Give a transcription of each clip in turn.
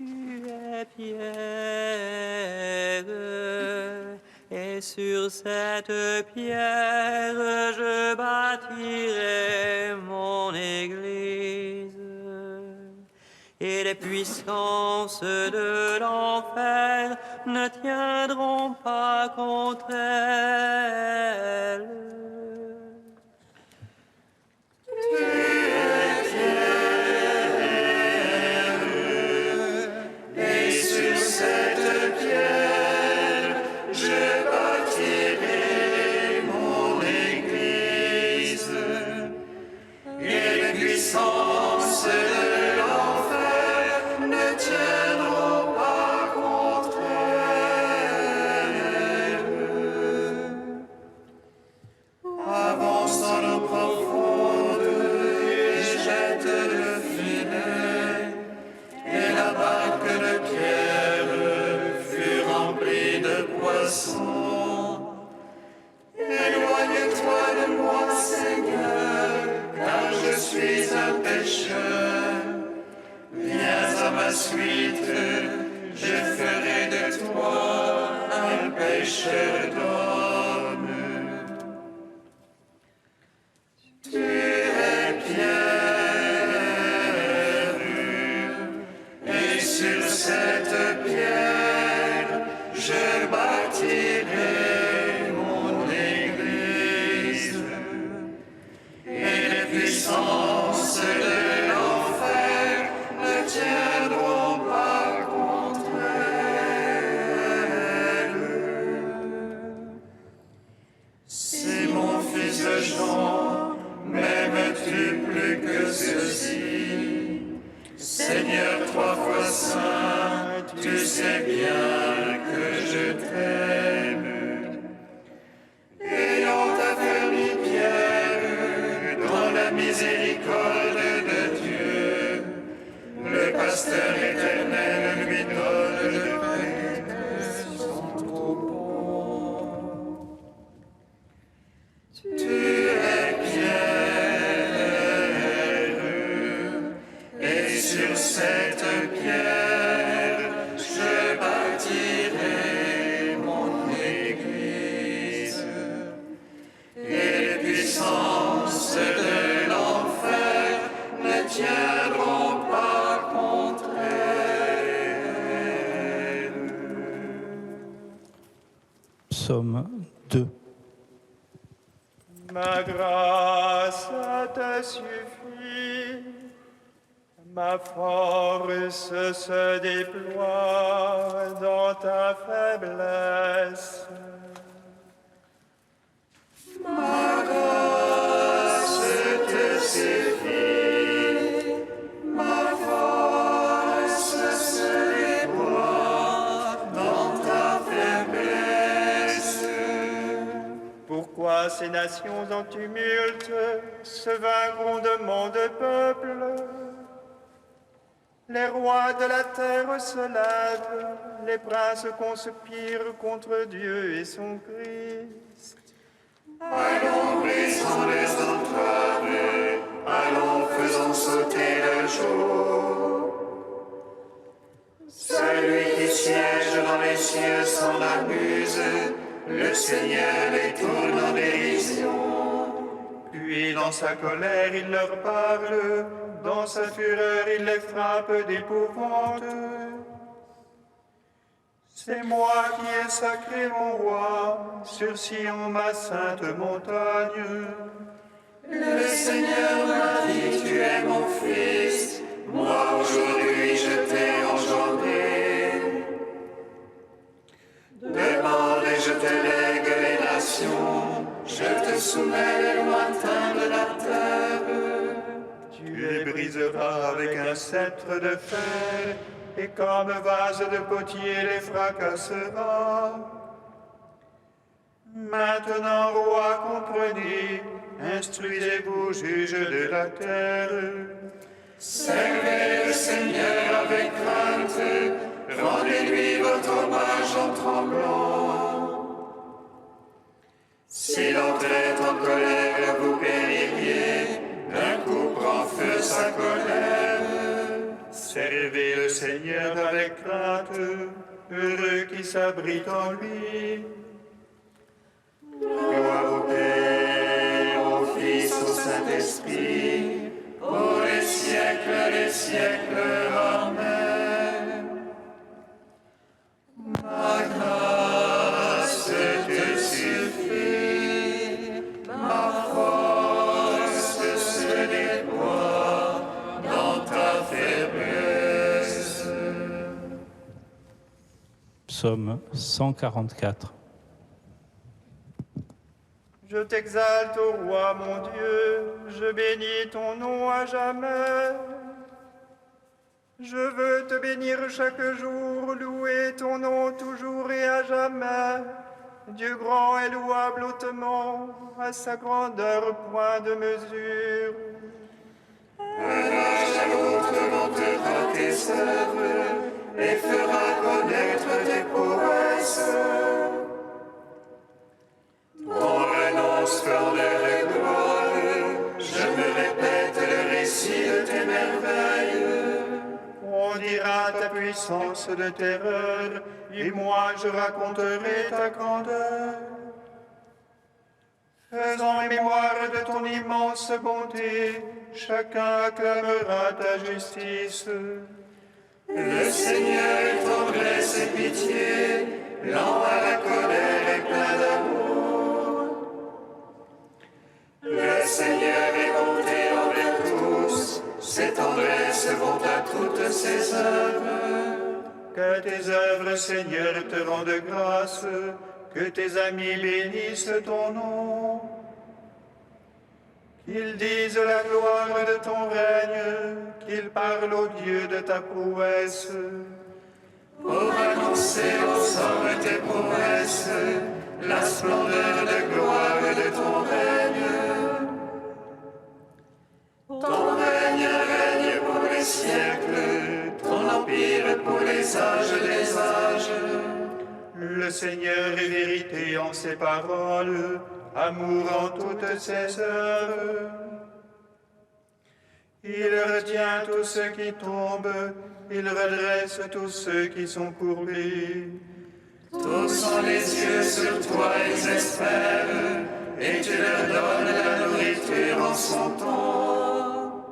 Tu es pierre, et sur cette pierre je bâtirai mon église, et les puissances de l'enfer ne tiendront pas contre elle. Éloigne-toi de moi, Seigneur, car je suis un pécheur. Viens à ma suite, je ferai de toi un pécheur d'homme. Tu es pierre, et sur cette pierre, je bâtirai mon église, et les puissances de l'enfer ne tiendront pas contre elle. Simon, fils de Jean, m'aimes-tu plus que ceci? Seigneur, 3 fois saint, tu sais bien que je t'aime. Ayant affermi Pierre dans la miséricorde de Dieu, le pasteur éternel lui donne le pain de son troupeau. Tu es pierre, et sur cette pierre, je bâtirai mon église, et les puissances de l'enfer ne tiendront pas contre elle. Psaume 2. Ma grâce te suffit, ma force se déploie dans ta faiblesse. Ma grâce te suffit, ma force se déploie dans ta faiblesse. Pourquoi ces nations en tumulte se vainc grondement de peuple? Les rois de la terre se lèvent, les princes conspirent contre Dieu et son Christ. Allons, brisons les entraves, allons, faisons sauter le jour. Celui qui siège dans les cieux s'en amuse, le Seigneur les tourne en dérision. Puis dans sa colère il leur parle, dans sa fureur il les frappe d'épouvante. C'est moi qui ai sacré mon roi, sur Sion ma sainte montagne. Le Seigneur m'a dit, tu es mon fils, moi aujourd'hui je t'ai engendré. Demande et je te lègue les nations, je te soumets les lointains de la terre. Tu les briseras avec un sceptre de fer, et comme vase de potier les fracasseras. Maintenant, roi, comprenez, instruisez-vous, juges de la terre. Servez le Seigneur avec crainte, rendez-lui votre hommage en tremblant. Si l'entrait en colère, vous péririez, d'un coup prend feu sa colère. Servez le Seigneur avec crainte, heureux qui s'abrite en lui. Gloire au Père, au Fils, au Saint-Esprit, pour les siècles des siècles. Amen. Ma grâce te suffit, ma force se déploie dans ta faiblesse. Psaume 144. Je t'exalte, ô roi mon Dieu, je bénis ton nom à jamais. Je veux te bénir chaque jour, louer ton nom toujours et à jamais. Dieu grand et louable hautement, à sa grandeur point de mesure. Un âge à l'autre vantera tes œuvres et fera connaître tes prouesses. Ton renom, splendeur et gloire, je me répète le récit de tes merveilles. On dira ta puissance de terreur, et moi je raconterai ta grandeur. Faisant mémoire de ton immense bonté, chacun acclamera ta justice. Le Seigneur est tendresse et pitié, lent à la colère et plein d'amour. Le Seigneur est bonté envers tous, ses tendresses vont à toutes ses œuvres. Que tes œuvres, Seigneur, te rendent grâce, que tes amis bénissent ton nom. Qu'ils disent la gloire de ton règne, qu'ils parlent au Dieu de ta prouesse. Pour annoncer aux hommes tes promesses, la splendeur de gloire de ton règne. Ton règne règne pour les siècles, ton empire pour les âges des âges. Le Seigneur est vérité en ses paroles, amour en toutes ses œuvres. Il retient tous ceux qui tombent, il redresse tous ceux qui sont courbés. Tous ont les yeux sur toi, ils espèrent, et tu leur donnes la nourriture en son temps.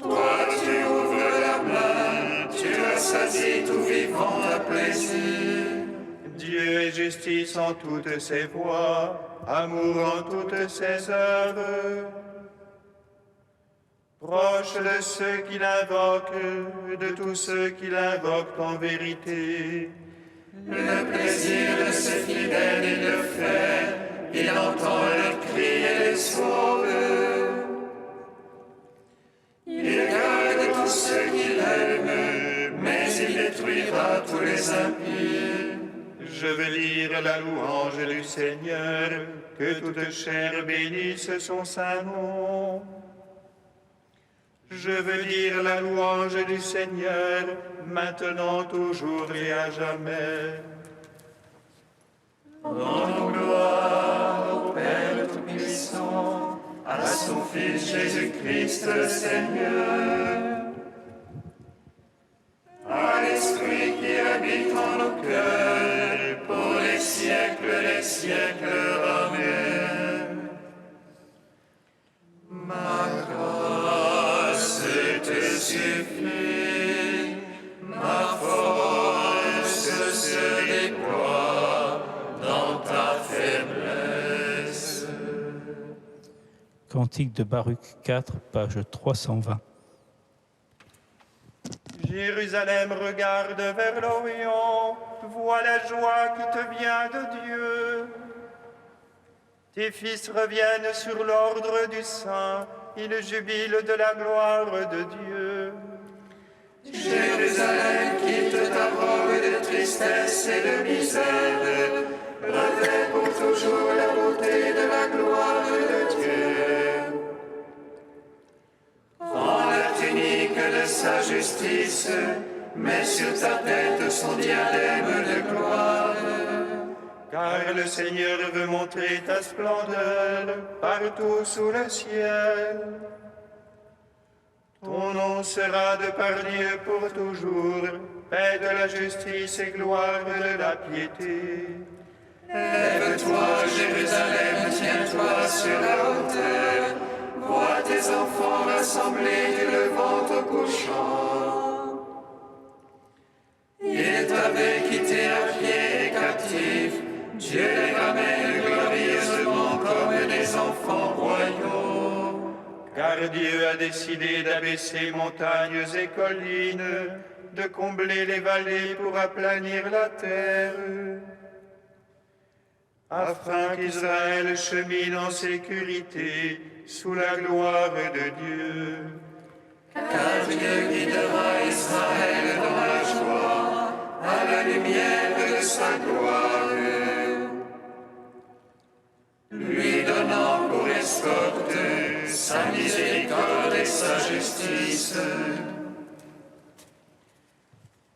Toi, tu ouvres la main, tu rassasies tout vivant à plaisir. Dieu est justice en toutes ses voies, amour en toutes ses œuvres. Proche de ceux qui l'invoquent, de tous ceux qui l'invoquent en vérité. Le plaisir de ses fidèles il le fait, il entend leurs cris et les sauve. Il garde tous ceux qui l'aiment, mais il détruira tous les impies. Je veux lire la louange du Seigneur, que toute chair bénisse son saint nom. Je veux dire la louange du Seigneur, maintenant, toujours et à jamais. Rendons gloire au Père Tout-Puissant, à son Fils Jésus-Christ le Seigneur, à l'Esprit qui habite en nos cœurs, pour les siècles des siècles. Amen. Ma grâce te suffit, ma force se déploie dans ta faiblesse. Cantique de Baruch 4, page 320. Jérusalem, regarde vers l'Orient, vois la joie qui te vient de Dieu. Tes fils reviennent sur l'ordre du Saint, ils jubilent de la gloire de Dieu. Jérusalem, quitte ta robe de tristesse et de misère, revêt pour toujours la beauté de la gloire de Dieu. Prends la tunique de sa justice, mets sur ta tête son diadème de gloire. Car le Seigneur veut montrer ta splendeur partout sous le ciel. Ton nom sera de par Dieu pour toujours, paix de la justice et gloire de la piété. Lève-toi, Jérusalem, tiens-toi sur la hauteur. Vois tes enfants rassemblés du levant au couchant. Ils t'avaient quitté à pied et captif. Dieu les ramène glorieusement comme des enfants royaux. Car Dieu a décidé d'abaisser montagnes et collines, de combler les vallées pour aplanir la terre, afin qu'Israël chemine en sécurité sous la gloire de Dieu. Car Dieu guidera Israël dans la joie, à la lumière de sa gloire, lui donnant pour escorte sa miséricorde et sa justice.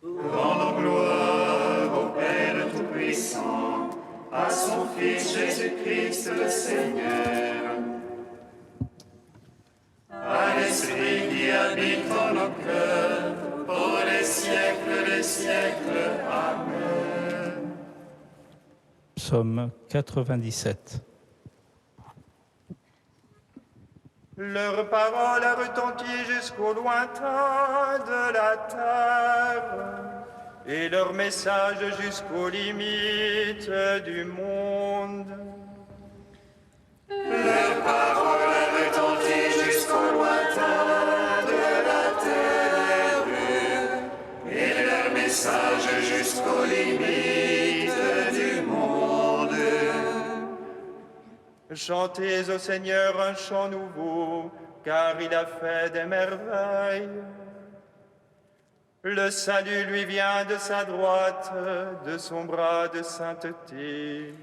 Rendons gloire au Père Tout-Puissant, à son Fils Jésus-Christ le Seigneur, à l'Esprit qui habite en nos cœurs, pour les siècles des siècles. Amen. Psaume 97. Leur parole a retenti jusqu'au lointain de la terre, et leur message jusqu'aux limites du monde. Leur parole a retenti jusqu'au lointain de la terre, et leur message jusqu'aux limites du monde. Chantez au Seigneur un chant nouveau, car il a fait des merveilles. Le salut lui vient de sa droite, de son bras de sainteté.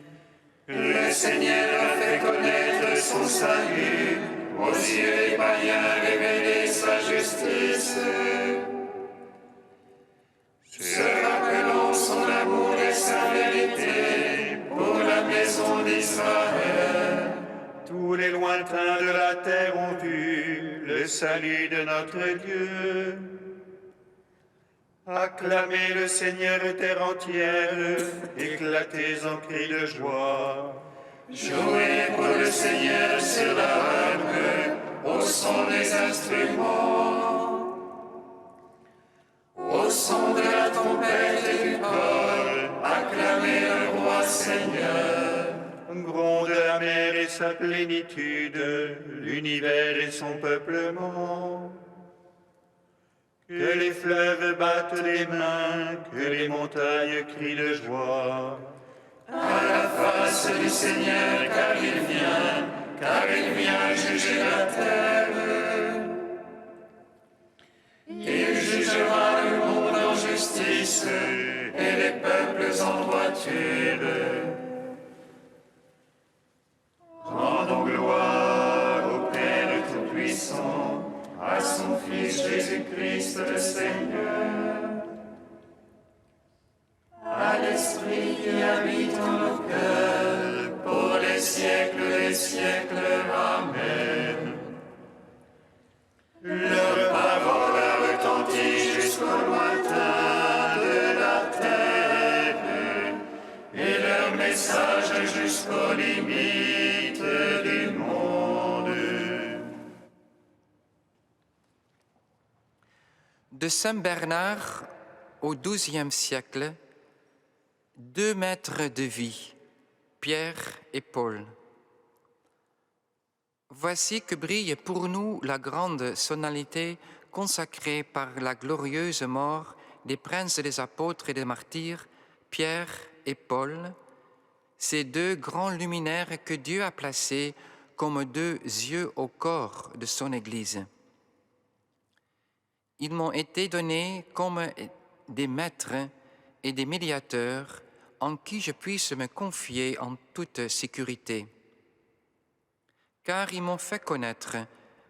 Le Seigneur a fait connaître son salut, aux yeux des païens révéler sa justice. Se rappelant son amour et sa vérité pour la maison d'Israël. Tous les lointains de la terre ont vu le salut de notre Dieu. Acclamez le Seigneur, terre entière, éclatez en cris de joie. Jouez pour le Seigneur sur la harpe, au son des instruments, au son de la trompette et du cor, acclamez le roi Seigneur. Gronde la mer et sa plénitude, l'univers et son peuplement. Que les fleuves battent les mains, que les montagnes crient de joie. À la face du Seigneur, car il vient juger la terre. Il jugera le monde en justice et les peuples en droiture. Rendons gloire au Père Tout-Puissant, à son Fils Jésus-Christ le Seigneur, à l'Esprit qui habite en nos cœurs, pour les siècles des siècles. Amen. Leur parole a retenti jusqu'au lointain de la terre, et leur message jusqu'aux limites du monde. De Saint Bernard au XIIe siècle, 2 maîtres de vie, Pierre et Paul. Voici que brille pour nous la grande sonalité consacrée par la glorieuse mort des princes des apôtres et des martyrs, Pierre et Paul, ces 2 grands luminaires que Dieu a placés comme 2 yeux au corps de son Église. Ils m'ont été donnés comme des maîtres et des médiateurs en qui je puisse me confier en toute sécurité. Car ils m'ont fait connaître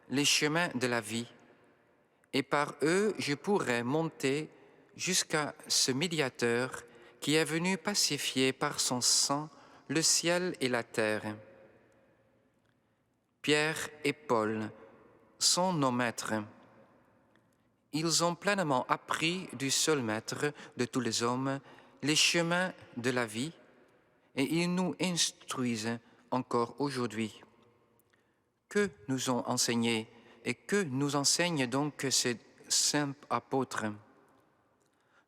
les chemins de la vie, et par eux je pourrai monter jusqu'à ce médiateur qui est venu pacifier par son sang le ciel et la terre. Pierre et Paul sont nos maîtres. Ils ont pleinement appris du seul Maître de tous les hommes les chemins de la vie et ils nous instruisent encore aujourd'hui. Que nous ont enseigné et que nous enseignent donc ces saints apôtres?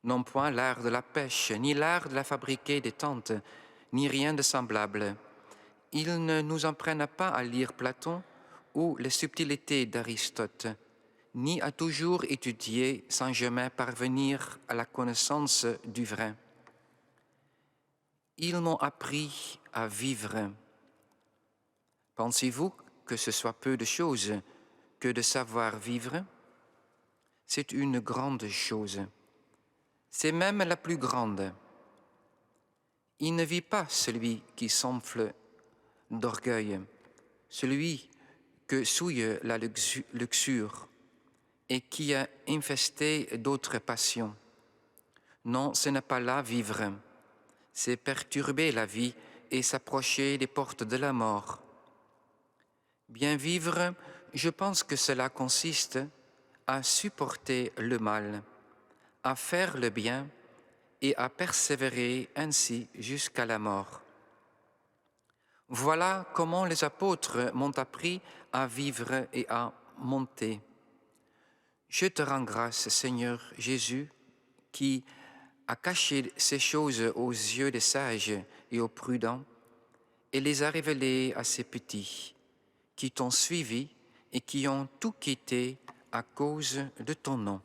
Non point l'art de la pêche, ni l'art de la fabriquer des tentes, ni rien de semblable. Ils ne nous apprennent pas à lire Platon ou les subtilités d'Aristote, ni à toujours étudier sans jamais parvenir à la connaissance du vrai. Ils m'ont appris à vivre. Pensez-vous que ce soit peu de choses que de savoir vivre? C'est une grande chose. C'est même la plus grande. Il ne vit pas celui qui s'enfle d'orgueil, celui que souille la luxure et qui a infesté d'autres passions. Non, ce n'est pas là vivre, c'est perturber la vie et s'approcher des portes de la mort. Bien vivre, je pense que cela consiste à supporter le mal, à faire le bien et à persévérer ainsi jusqu'à la mort. Voilà comment les apôtres m'ont appris à vivre et à monter. Je te rends grâce, Seigneur Jésus, qui a caché ces choses aux yeux des sages et aux prudents et les a révélées à ces petits qui t'ont suivi et qui ont tout quitté à cause de ton nom.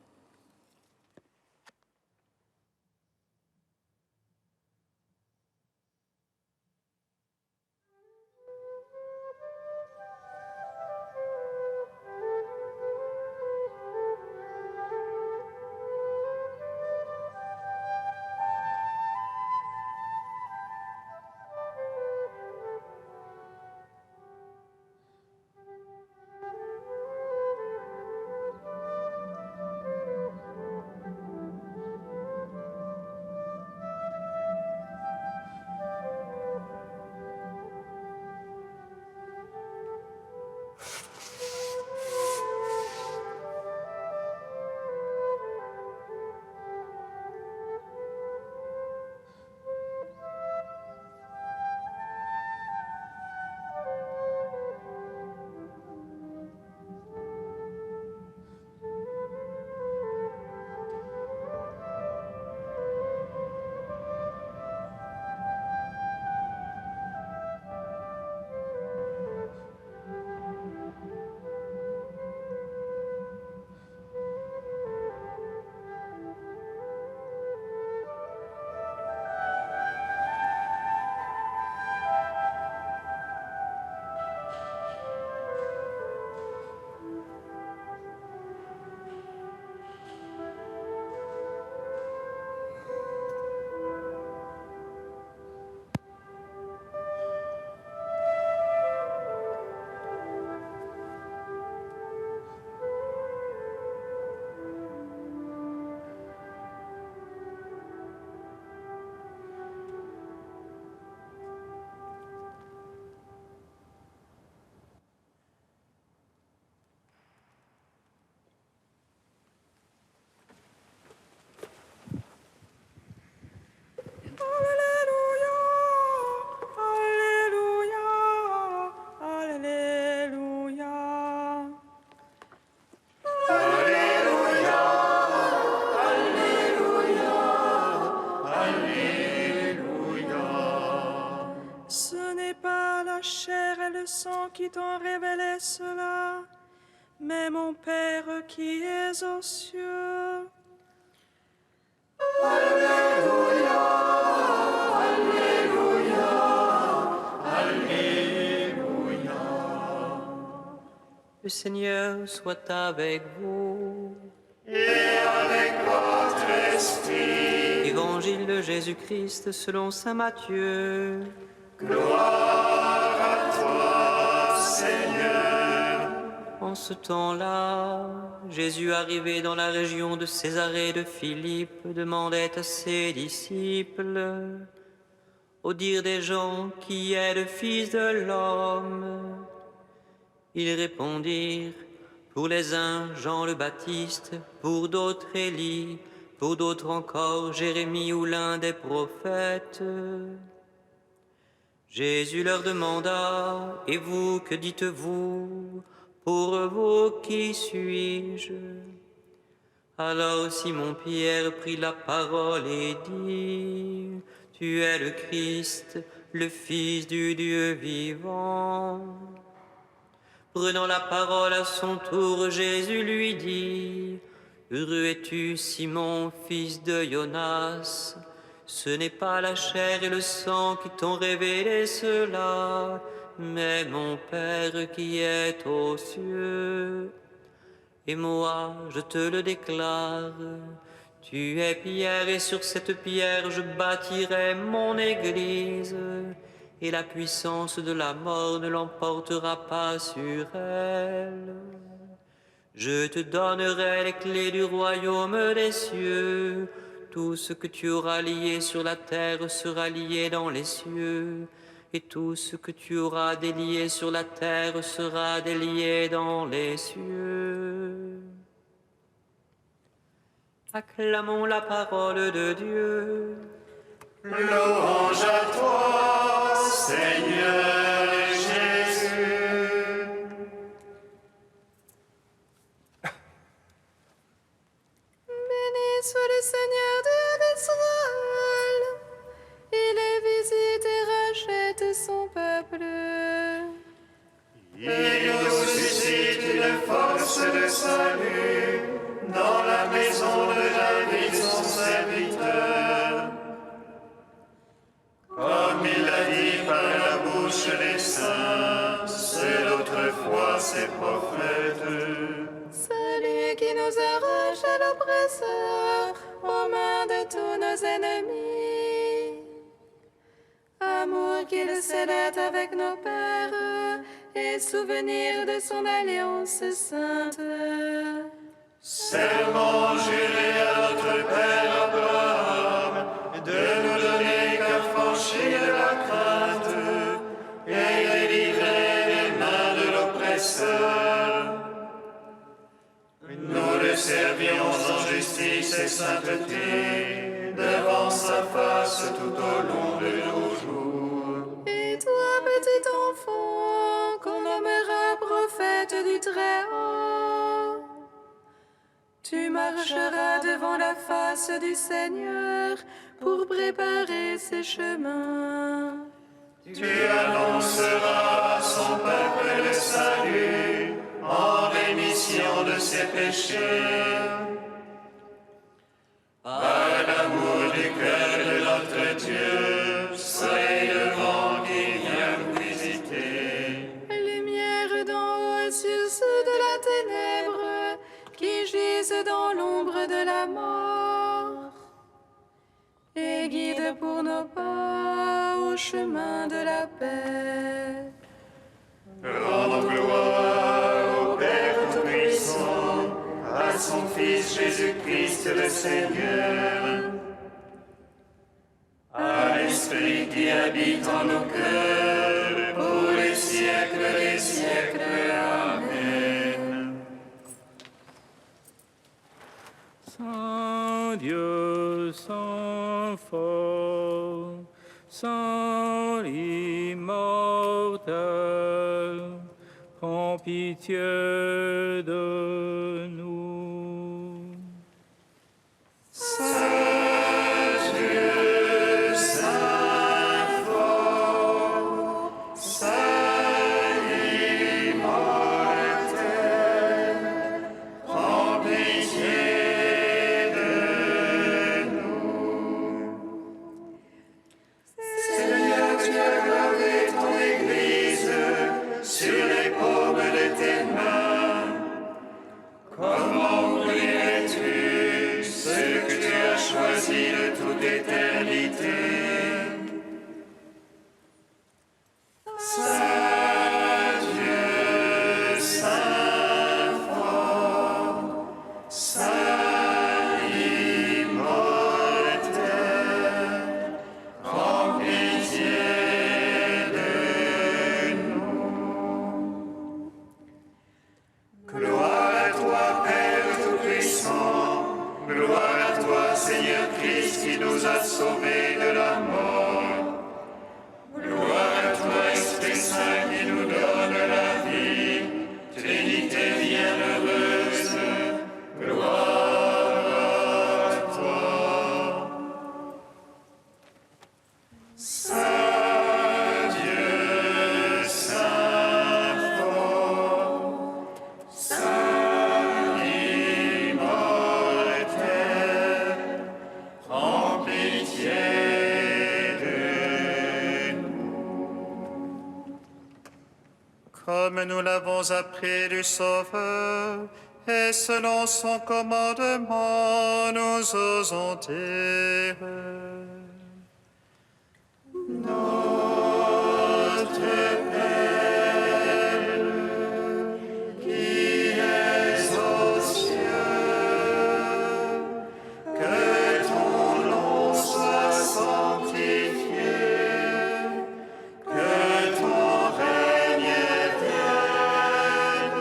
Qui t'ont révélé cela, mais mon Père qui es aux cieux. Alléluia, Alléluia, Alléluia. Le Seigneur soit avec vous. Et avec votre esprit. Évangile de Jésus-Christ selon saint Matthieu. Gloire à toi, Seigneur. En ce temps-là, Jésus, arrivé dans la région de Césarée de Philippe, demandait à ses disciples, au dire des gens, qui est le Fils de l'homme? Ils répondirent, Pour les uns, Jean le Baptiste, pour d'autres, Élie, pour d'autres encore, Jérémie ou l'un des prophètes. Jésus leur demanda, « Et vous, que dites-vous? Pour vous, qui suis-je » Alors Simon-Pierre prit la parole et dit, « Tu es le Christ, le Fils du Dieu vivant. » Prenant la parole à son tour, Jésus lui dit, « Heureux es-tu, Simon, fils de Jonas. Ce n'est pas la chair et le sang qui t'ont révélé cela, mais mon Père qui est aux cieux. Et moi, je te le déclare, tu es Pierre, et sur cette pierre je bâtirai mon Église, et la puissance de la mort ne l'emportera pas sur elle. Je te donnerai les clés du royaume des cieux. Tout ce que tu auras lié sur la terre sera lié dans les cieux, et tout ce que tu auras délié sur la terre sera délié dans les cieux. » Acclamons la parole de Dieu. Louange à toi, Seigneur Jésus. Béni soit le Seigneur Dieu d'Israël. Il visite et rachète son peuple. Il nous suscite une force de salut dans la maison de David, son serviteur. Comme il l'a dit par la bouche des saints, c'est autrefois ses prophètes. Celui qui nous arrache à l'oppresseur, aux mains de tous nos ennemis. Amour qu'il scellait avec nos pères, et souvenir de son alliance sainte. Serment juré à notre Père Abraham, de nous donner qu'affranchis de la crainte, et délivrer des mains de l'oppresseur. Nous le servions en justice et sainteté, devant sa face tout au long de nos jours. Et toi, petit enfant, qu'on nommera prophète du Très-Haut, tu marcheras devant la face du Seigneur pour préparer ses chemins. Tu annonceras à son peuple le salut, en rémission de ses péchés. Par l'amour du cœur de notre Dieu, soleil levant qui vient nous visiter. Lumière d'en haut sur ceux de la ténèbre, qui gisent dans l'ombre de la mort. Et guide pour nos pas au chemin de la paix. Rendons gloire au Père Tout-Puissant, à son Fils Jésus-Christ le Seigneur, à l'Esprit qui habite en nos cœurs, pour les siècles des siècles. Amen. Saint Dieu, Saint fort, Saint immortel, prends pitié de nous. Saint Dieu, Saint fort, Saint immortel, prends pitié de nous. Seigneur, tu as gravé ton Église sur les paumes de tes mains. Comment a sauvés de la mort. Gloire à toi, Esprit Saint, qui nous donne la vie, Trinité bienheureuse, gloire à toi. Saint Dieu, Saint fort, Saint immortel, prends pitié de nous. Comme nous l'avons appris du Sauveur, et selon son commandement, nous osons dire: Notre Père, qui es aux cieux, que ton nom soit sanctifié, que ton règne vienne,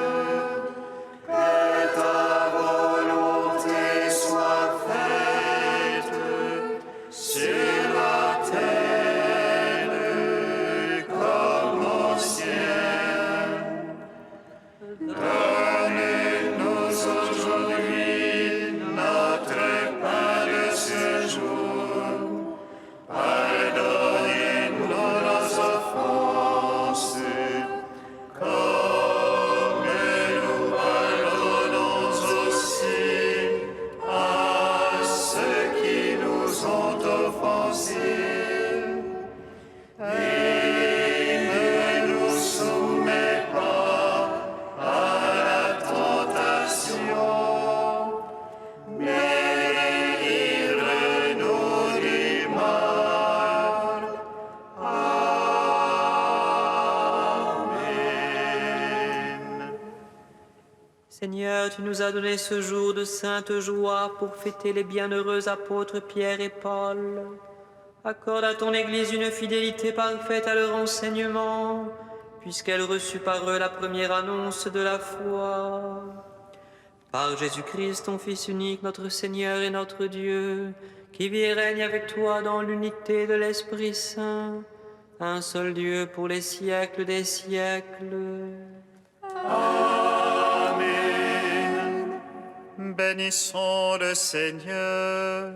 que ta volonté soit faite sur la terre comme au ciel. Donne-nous aujourd'hui notre pain de ce jour. Pardonnez-nous nos offenses, comme nous pardonnons aussi à ceux qui nous ont offensés. Et ne nous soumets pas à la tentation, mais livre-nous du mal. Amen. Seigneur, tu nous as donné ce jour de sainte joie pour fêter les bienheureux apôtres Pierre et Paul. Accorde à ton Église une fidélité parfaite à leur enseignement, puisqu'elle reçut par eux la première annonce de la foi. Par Jésus-Christ, ton Fils unique, notre Seigneur et notre Dieu, qui vit et règne avec toi dans l'unité de l'Esprit Saint, un seul Dieu pour les siècles des siècles. Amen. Bénissons le Seigneur.